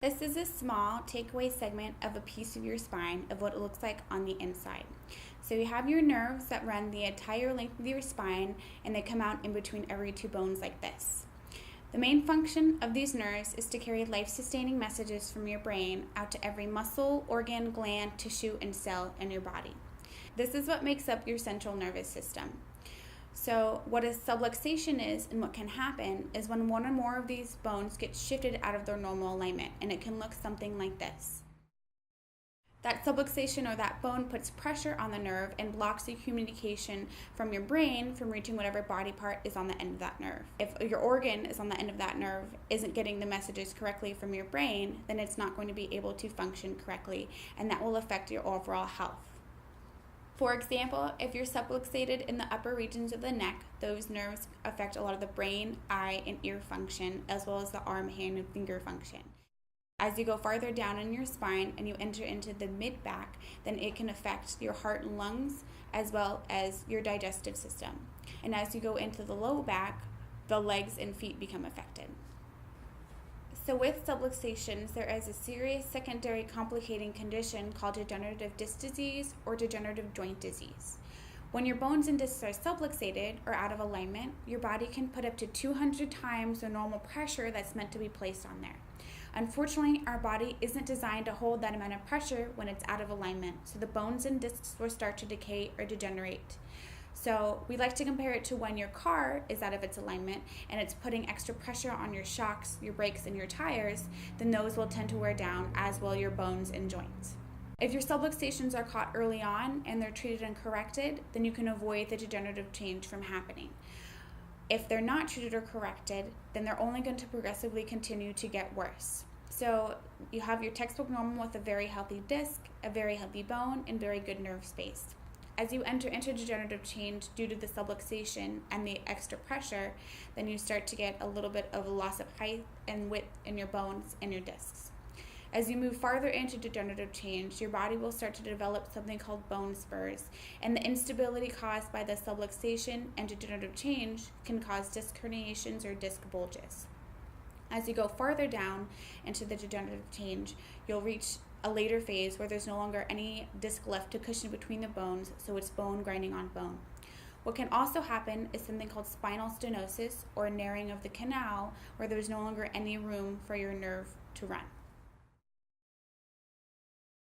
This is a small takeaway segment of a piece of your spine of what it looks like on the inside. So you have your nerves that run the entire length of your spine, and they come out in between every two bones like this. The main function of these nerves is to carry life-sustaining messages from your brain out to every muscle, organ, gland, tissue, and cell in your body. This is what makes up your central nervous system. So what a subluxation is and what can happen is when one or more of these bones get shifted out of their normal alignment, and it can look something like this. That subluxation or that bone puts pressure on the nerve and blocks the communication from your brain from reaching whatever body part is on the end of that nerve. If your organ is on the end of that nerve isn't getting the messages correctly from your brain, then it's not going to be able to function correctly, and that will affect your overall health. For example, if you're subluxated in the upper regions of the neck, those nerves affect a lot of the brain, eye, and ear function, as well as the arm, hand, and finger function. As you go farther down in your spine and you enter into the mid-back, then it can affect your heart and lungs, as well as your digestive system. And as you go into the low back, the legs and feet become affected. So with subluxations, there is a serious secondary complicating condition called degenerative disc disease or degenerative joint disease. When your bones and discs are subluxated or out of alignment, your body can put up to 200 times the normal pressure that's meant to be placed on there. Unfortunately, our body isn't designed to hold that amount of pressure when it's out of alignment, so the bones and discs will start to decay or degenerate. So we like to compare it to when your car is out of its alignment and it's putting extra pressure on your shocks, your brakes, and your tires, then those will tend to wear down, as will your bones and joints. If your subluxations are caught early on and they're treated and corrected, then you can avoid the degenerative change from happening. If they're not treated or corrected, then they're only going to progressively continue to get worse. So you have your textbook normal with a very healthy disc, a very healthy bone, and very good nerve space. As you enter into degenerative change due to the subluxation and the extra pressure, then you start to get a little bit of a loss of height and width in your bones and your discs. As you move farther into degenerative change, your body will start to develop something called bone spurs, and the instability caused by the subluxation and degenerative change can cause disc herniations or disc bulges. As you go farther down into the degenerative change, you'll reach a later phase where there's no longer any disc left to cushion between the bones, so it's bone grinding on bone. What can also happen is something called spinal stenosis or narrowing of the canal, where there's no longer any room for your nerve to run.